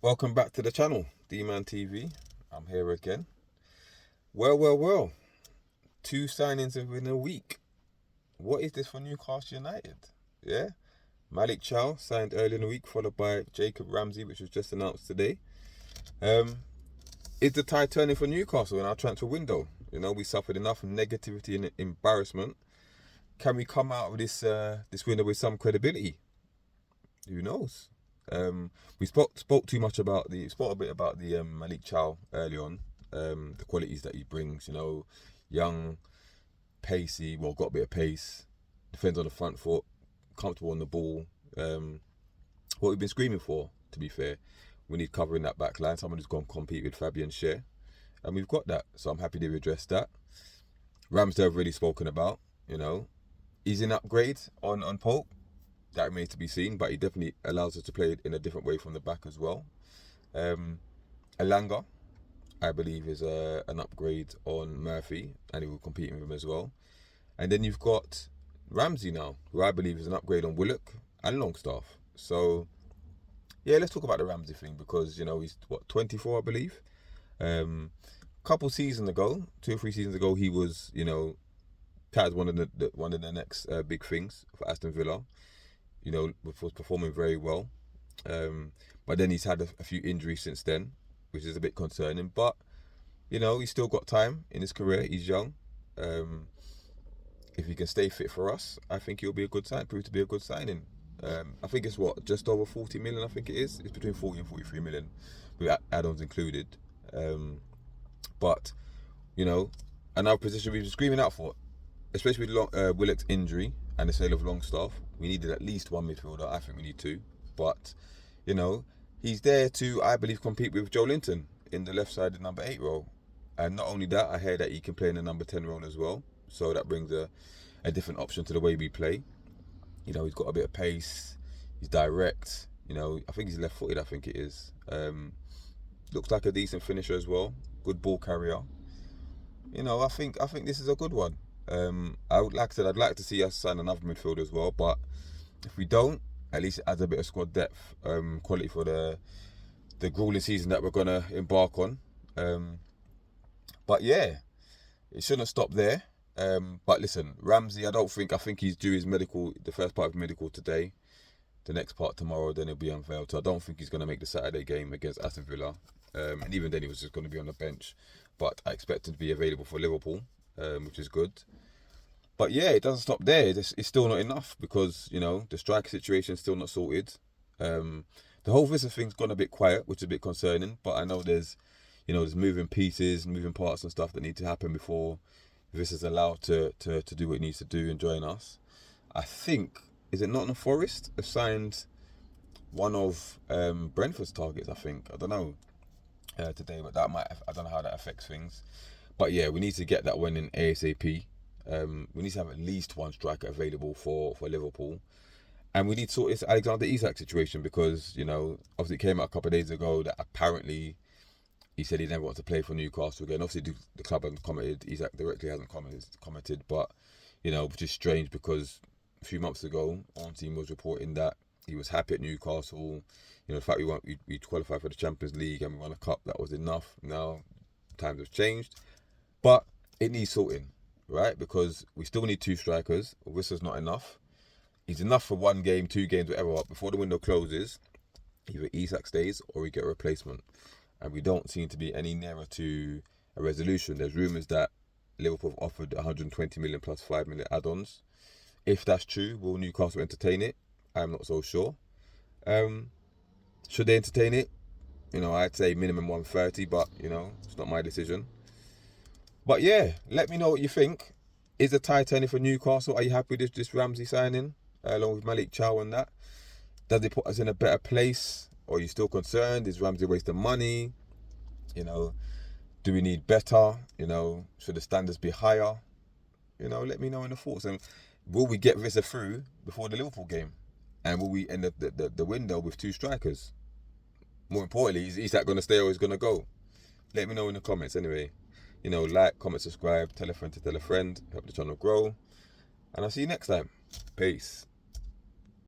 Welcome back to the channel, D-MANTV. I'm here again. Well. 2 signings within a week. What is this for Newcastle United? Yeah? Malik Chow signed early in the week, followed by Jacob Ramsey, which was just announced today. Is the tide turning for Newcastle in our transfer window? You know, we suffered enough negativity and embarrassment. Can we come out of this window with some credibility? Who knows? We spoke a bit about the Malik Chow early on, the qualities that he brings. You know, young, pacey. Well, got a bit of pace, defends on the front foot, comfortable on the ball. What we've been screaming for, to be fair, we need cover in that back line. Someone who's going to compete with Fabian Schär, and we've got that. So I'm happy they've addressed that. Ramsey I've already spoken about. You know, he's an upgrade on Pope. That remains to be seen, but he definitely allows us to play it in a different way from the back as well. Elanga, I believe, is an upgrade on Murphy, and he will compete with him as well. And then you've got Ramsey now, who I believe is an upgrade on Willock and Longstaff. So, yeah, let's talk about the Ramsey thing because, you know, he's, 24, I believe. Couple seasons ago, 2 or 3 seasons ago, he was, you know, tagged one of the next big things for Aston Villa. You know, was performing very well. But then he's had a few injuries since then, which is a bit concerning. But, you know, he's still got time in his career. He's young. If he can stay fit for us, I think he'll be a good sign, prove to be a good signing. I think it's just over 40 million, I think it is. It's between 40 and 43 million, with add-ons included. But, you know, another position we've been screaming out for, especially with Willock's injury and the sale of Longstaff. We needed at least 1 midfielder. I think we need 2. But, you know, he's there to, I believe, compete with Joe Linton in the left-sided number 8 role. And not only that, I heard that he can play in the number 10 role as well. So that brings a different option to the way we play. You know, he's got a bit of pace. He's direct. You know, I think he's left-footed, I think it is. Looks like a decent finisher as well. Good ball carrier. You know, I think this is a good one. I'd like to see us sign another midfielder as well, but if we don't, at least it adds a bit of squad depth, quality for the grueling season that we're gonna embark on. But yeah, it shouldn't stop there. But listen, Ramsey, I think he's due his medical, the first part of medical today, the next part tomorrow, then he'll be unveiled. So I don't think he's gonna make the Saturday game against Aston Villa. And even then he was just gonna be on the bench. But I expect him to be available for Liverpool. Which is good. But yeah, it doesn't stop there. It's still not enough because, you know, the striker situation is still not sorted. The whole Vista thing's gone a bit quiet, which is a bit concerning. But I know there's moving pieces, moving parts and stuff that need to happen before Vista's allowed to do what it needs to do and join us. I think, is it Nottingham Forest have signed one of Brentford's targets, I think. I don't know today, but I don't know how that affects things. But yeah, we need to get that one in ASAP. We need to have at least 1 striker available for Liverpool. And we need to sort this Alexander Isak situation because, you know, obviously it came out a couple of days ago that apparently he said he never wants to play for Newcastle again. Obviously the club hasn't commented, Isak directly hasn't commented, but, you know, which is strange because a few months ago, our team was reporting that he was happy at Newcastle. You know, the fact we qualified for the Champions League and we won a cup, that was enough. Now, times have changed. But it needs sorting, right? Because we still need 2 strikers. Whistler's not enough. He's enough for 1 game, 2 games, whatever. Before the window closes, either Isak stays or we get a replacement. And we don't seem to be any nearer to a resolution. There's rumours that Liverpool have offered 120 million plus 5 million add-ons. If that's true, will Newcastle entertain it? I'm not so sure. Should they entertain it? You know, I'd say minimum 130, but, you know, it's not my decision. But yeah, let me know what you think. Is the tide turning for Newcastle? Are you happy with this Ramsey signing, along with Malik Chow and that? Does it put us in a better place? Or are you still concerned? Is Ramsey wasting money? You know, do we need better? You know, should the standards be higher? You know, let me know in the thoughts. And will we get Vista through before the Liverpool game? And will we end the window with 2 strikers? More importantly, is that going to stay or is going to go? Let me know in the comments anyway. You know, like, comment, subscribe, tell a friend to tell a friend, help the channel grow. And I'll see you next time. Peace.